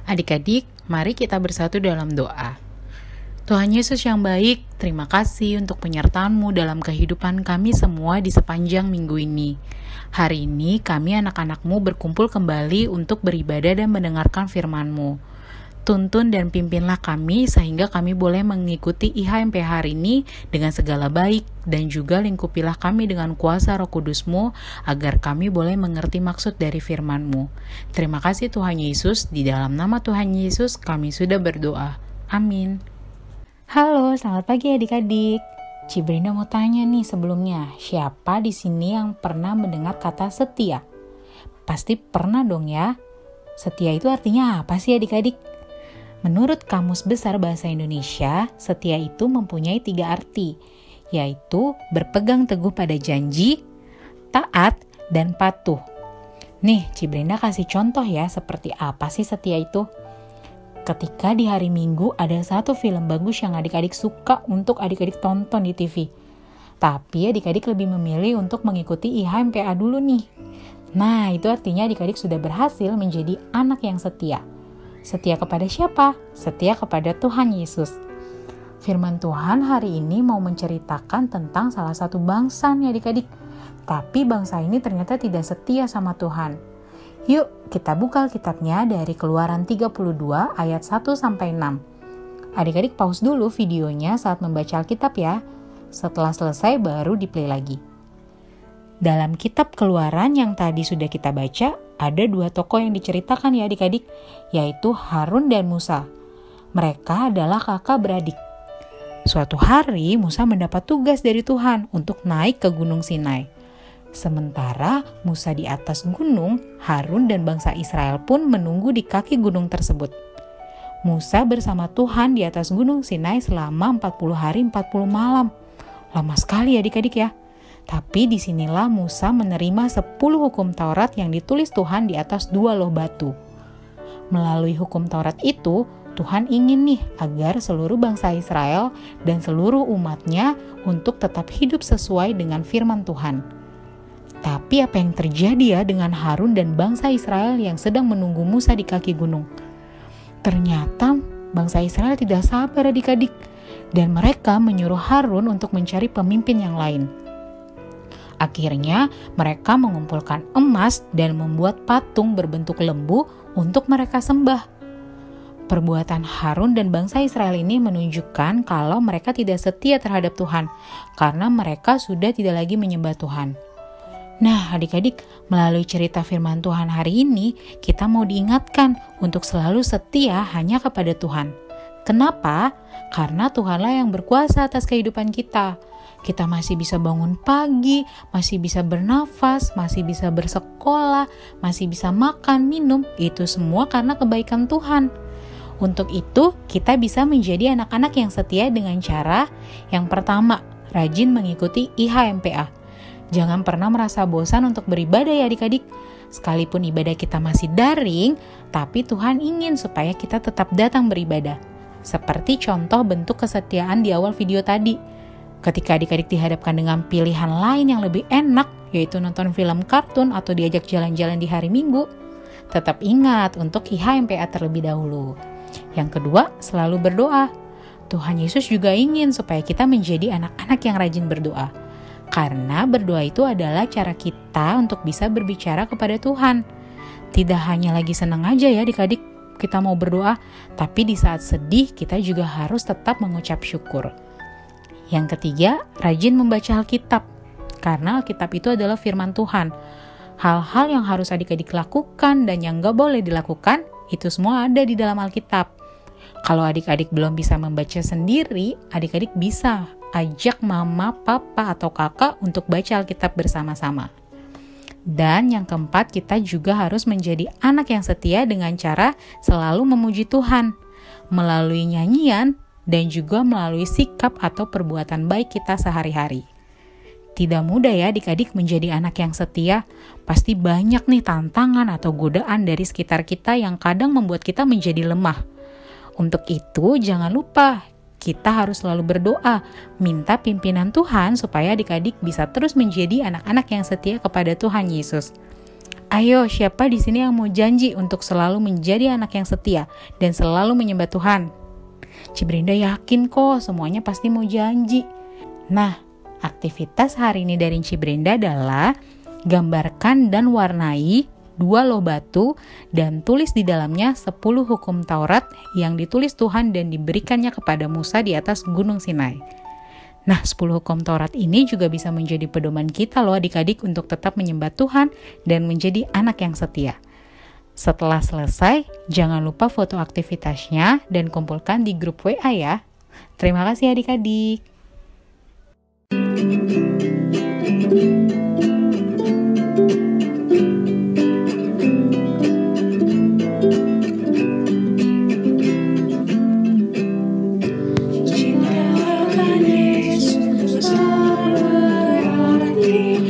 Adik-adik, mari kita bersatu dalam doa. Tuhan Yesus yang baik, terima kasih untuk penyertaan-Mu dalam kehidupan kami semua di sepanjang minggu ini. Hari ini kami anak-anak-Mu berkumpul kembali untuk beribadah dan mendengarkan firman-Mu. Tuntun dan pimpinlah kami sehingga kami boleh mengikuti IHMP hari ini dengan segala baik, dan juga lingkupilah kami dengan kuasa Roh Kudus-Mu agar kami boleh mengerti maksud dari firman-Mu. Terima kasih Tuhan Yesus, di dalam nama Tuhan Yesus kami sudah berdoa. Amin. Halo, selamat pagi adik-adik. Cibrina mau tanya nih sebelumnya, siapa di sini yang pernah mendengar kata setia? Pasti pernah dong ya. Setia itu artinya apa sih adik-adik? Menurut Kamus Besar Bahasa Indonesia, setia itu mempunyai 3 arti, yaitu berpegang teguh pada janji, taat, dan patuh. Nih, Cibrina kasih contoh ya, seperti apa sih setia itu? Ketika di hari Minggu ada satu film bagus yang adik-adik suka untuk adik-adik tonton di TV. Tapi adik-adik lebih memilih untuk mengikuti IHMPA dulu nih. Nah, itu artinya adik-adik sudah berhasil menjadi anak yang setia. Setia kepada siapa? Setia kepada Tuhan Yesus. Firman Tuhan hari ini mau menceritakan tentang salah satu bangsa nih adik-adik. Tapi bangsa ini ternyata tidak setia sama Tuhan. Yuk kita buka Alkitabnya dari Keluaran 32 ayat 1-6. Adik-adik pause dulu videonya saat membaca Alkitab ya. Setelah selesai baru di-play lagi. Dalam kitab Keluaran yang tadi sudah kita baca, ada 2 tokoh yang diceritakan ya adik-adik, yaitu Harun dan Musa. Mereka adalah kakak beradik. Suatu hari Musa mendapat tugas dari Tuhan untuk naik ke Gunung Sinai. Sementara Musa di atas gunung, Harun dan bangsa Israel pun menunggu di kaki gunung tersebut. Musa bersama Tuhan di atas Gunung Sinai selama 40 hari 40 malam. Lama sekali adik-adik ya. Tapi disinilah Musa menerima 10 hukum Taurat yang ditulis Tuhan di atas 2 loh batu. Melalui hukum Taurat itu, Tuhan ingin nih agar seluruh bangsa Israel dan seluruh umatnya untuk tetap hidup sesuai dengan firman Tuhan. Tapi apa yang terjadi ya dengan Harun dan bangsa Israel yang sedang menunggu Musa di kaki gunung? Ternyata bangsa Israel tidak sabar adik-adik, dan mereka menyuruh Harun untuk mencari pemimpin yang lain. Akhirnya mereka mengumpulkan emas dan membuat patung berbentuk lembu untuk mereka sembah. Perbuatan Harun dan bangsa Israel ini menunjukkan kalau mereka tidak setia terhadap Tuhan karena mereka sudah tidak lagi menyembah Tuhan. Nah adik-adik, melalui cerita firman Tuhan hari ini, kita mau diingatkan untuk selalu setia hanya kepada Tuhan. Kenapa? Karena Tuhanlah yang berkuasa atas kehidupan kita. Kita masih bisa bangun pagi, masih bisa bernafas, masih bisa bersekolah, masih bisa makan, minum. Itu semua karena kebaikan Tuhan. Untuk itu, kita bisa menjadi anak-anak yang setia dengan cara yang pertama, rajin mengikuti IHMPA. Jangan pernah merasa bosan untuk beribadah ya adik-adik. Sekalipun ibadah kita masih daring, tapi Tuhan ingin supaya kita tetap datang beribadah. Seperti contoh bentuk kesetiaan di awal video tadi. Ketika adik-adik dihadapkan dengan pilihan lain yang lebih enak, yaitu nonton film kartun atau diajak jalan-jalan di hari Minggu, tetap ingat untuk IHMPA terlebih dahulu. Yang kedua, selalu berdoa. Tuhan Yesus juga ingin supaya kita menjadi anak-anak yang rajin berdoa. Karena berdoa itu adalah cara kita untuk bisa berbicara kepada Tuhan. Tidak hanya lagi senang aja ya adik-adik kita mau berdoa, tapi di saat sedih kita juga harus tetap mengucap syukur. Yang ketiga, rajin membaca Alkitab. Karena Alkitab itu adalah firman Tuhan. Hal-hal yang harus adik-adik lakukan dan yang gak boleh dilakukan, itu semua ada di dalam Alkitab. Kalau adik-adik belum bisa membaca sendiri, adik-adik bisa ajak mama, papa, atau kakak untuk baca Alkitab bersama-sama. Dan yang keempat, kita juga harus menjadi anak yang setia dengan cara selalu memuji Tuhan. Melalui nyanyian, dan juga melalui sikap atau perbuatan baik kita sehari-hari. Tidak mudah ya adik-adik menjadi anak yang setia. Pasti banyak nih tantangan atau godaan dari sekitar kita yang kadang membuat kita menjadi lemah. Untuk itu jangan lupa, kita harus selalu berdoa, minta pimpinan Tuhan supaya adik-adik bisa terus menjadi anak-anak yang setia kepada Tuhan Yesus. Ayo, siapa di sini yang mau janji untuk selalu menjadi anak yang setia dan selalu menyembah Tuhan? Cibrenda yakin kok semuanya pasti mau janji. Nah, aktivitas hari ini dari Cibrenda adalah gambarkan dan warnai 2 loh batu dan tulis di dalamnya 10 hukum Taurat yang ditulis Tuhan dan diberikannya kepada Musa di atas Gunung Sinai. Nah, 10 hukum Taurat ini juga bisa menjadi pedoman kita loh adik-adik untuk tetap menyembah Tuhan dan menjadi anak yang setia. Setelah selesai, jangan lupa foto aktivitasnya dan kumpulkan di grup WA ya. Terima kasih adik-adik. Cintakan Yesus berarti